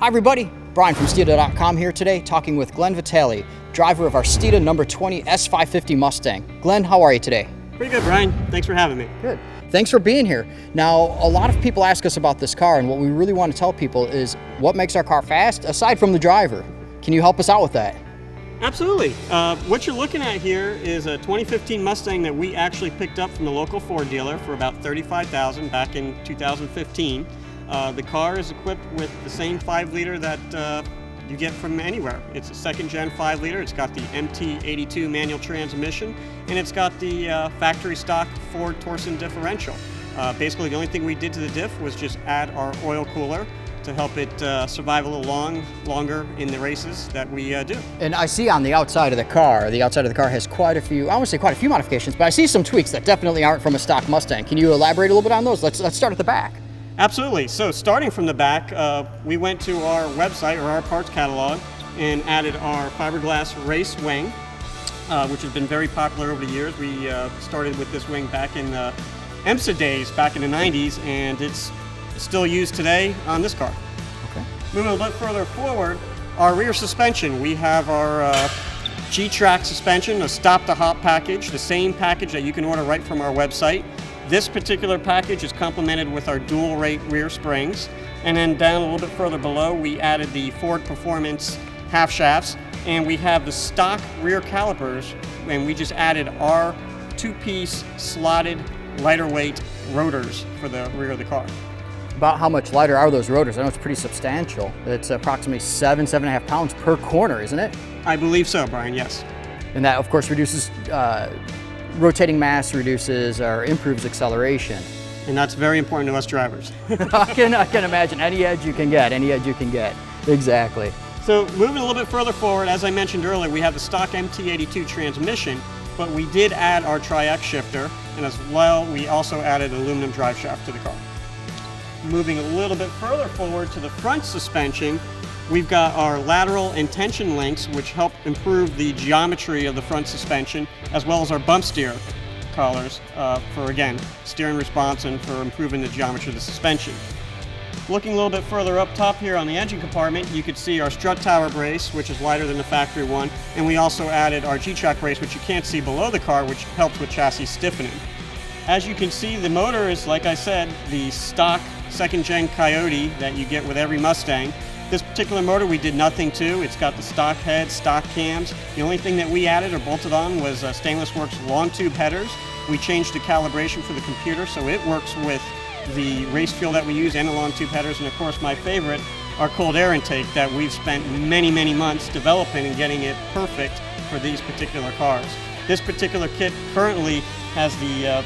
Hi everybody, Brian from Steeda.com here today talking with Glen Vitale, driver of our Steeda number 20 S550 Mustang. Glen, how are you today? Pretty good, Brian. Thanks for having me. Good. Thanks for being here. Now, a lot of people ask us about this car, and what we really want to tell people is what makes our car fast, aside from the driver. Can you help us out with that? Absolutely. What you're looking at here is a 2015 Mustang that we actually picked up from the local Ford dealer for about $35,000 back in 2015. The car is equipped with the same 5-liter that you get from anywhere. It's a second-gen 5-liter. It's got the MT82 manual transmission, and it's got the factory stock Ford Torsen differential. Basically, the only thing we did to the diff was just add our oil cooler to help it survive a little longer in the races that we do. And I see on the outside of the car has quite a few, I won't say quite a few modifications, but I see some tweaks that definitely aren't from a stock Mustang. Can you elaborate a little bit on those? Let's start at the back. Absolutely. So starting from the back, we went to our website or our parts catalog and added our fiberglass race wing, which has been very popular over the years. We started with this wing back in the IMSA days, back in the 90s, and it's still used today on this car. Okay. Moving a little bit further forward, our rear suspension. We have our Gtrac suspension, a stop-to-hop package, the same package that you can order right from our website. This particular package is complemented with our dual rate rear springs. And then down a little bit further below, we added the Ford Performance half shafts, and we have the stock rear calipers, and we just added our 2-piece slotted lighter weight rotors for the rear of the car. About how much lighter are those rotors? I know it's pretty substantial. It's approximately 7.5 pounds per corner, isn't it? I believe so, Brian, yes. And that, of course, reduces rotating mass, reduces or improves acceleration. And that's very important to us drivers. I can imagine any edge you can get, Exactly. So moving a little bit further forward, as I mentioned earlier, we have the stock MT82 transmission, but we did add our tri-X shifter, and as well, we also added an aluminum drive shaft to the car. Moving a little bit further forward to the front suspension, we've got our lateral and tension links, which help improve the geometry of the front suspension, as well as our bump steer collars for, again, steering response and for improving the geometry of the suspension. Looking a little bit further up top here on the engine compartment, you could see our strut tower brace, which is lighter than the factory one, and we also added our Gtrac brace, which you can't see below the car, which helps with chassis stiffening. As you can see, the motor is, like I said, the stock second-gen Coyote that you get with every Mustang. This particular motor we did nothing to. It's got the stock head, stock cams. The only thing that we added or bolted on was Stainless Works long tube headers. We changed the calibration for the computer so it works with the race fuel that we use and the long tube headers. And of course, my favorite, our cold air intake that we've spent many, many months developing and getting it perfect for these particular cars. This particular kit currently has the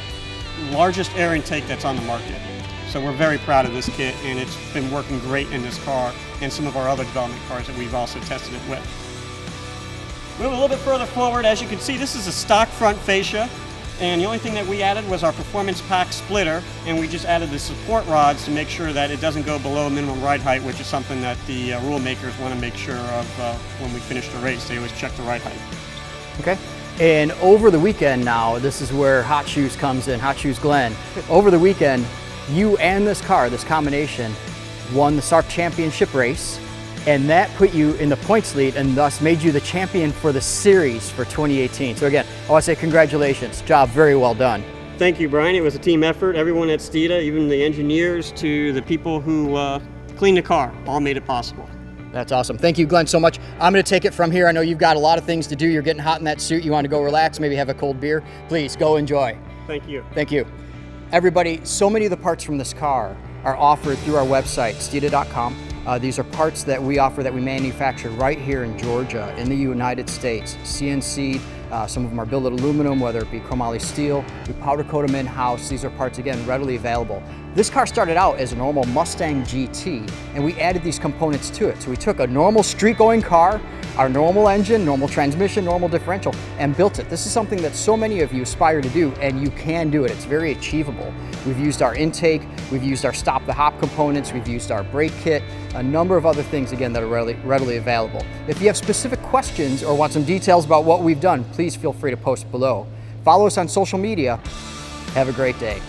largest air intake that's on the market. So we're very proud of this kit, and it's been working great in this car and some of our other development cars that we've also tested it with. Moving a little bit further forward, as you can see, this is a stock front fascia, and the only thing that we added was our Performance Pack splitter, and we just added the support rods to make sure that it doesn't go below minimum ride height, which is something that the rule makers want to make sure of when we finish the race. They always check the ride height. Okay. And over the weekend now, this is where Hot Shoes comes in, Hot Shoes Glen. Over the weekend, you and this car, this combination, won the SARRC championship race, and that put you in the points lead and thus made you the champion for the series for 2018. So again, I want to say congratulations. Job very well done. Thank you, Brian. It was a team effort. Everyone at Steeda, even the engineers to the people who cleaned the car, all made it possible. That's awesome. Thank you, Glen, so much. I'm going to take it from here. I know you've got a lot of things to do. You're getting hot in that suit. You want to go relax, maybe have a cold beer. Please go enjoy. Thank you. Thank you. Everybody, so many of the parts from this car are offered through our website, Steeda.com. These are parts that we offer that we manufacture right here in Georgia, in the United States. CNC, some of them are billet aluminum, whether it be chromoly steel. We powder coat them in-house. These are parts, again, readily available. This car started out as a normal Mustang GT, and we added these components to it. So we took a normal street-going car, our normal engine, normal transmission, normal differential, and built it. This is something that so many of you aspire to do, and you can do it. It's very achievable. We've used our intake, we've used our stop-the-hop components, we've used our brake kit, a number of other things, again, that are readily available. If you have specific questions or want some details about what we've done, please feel free to post below. Follow us on social media. Have a great day.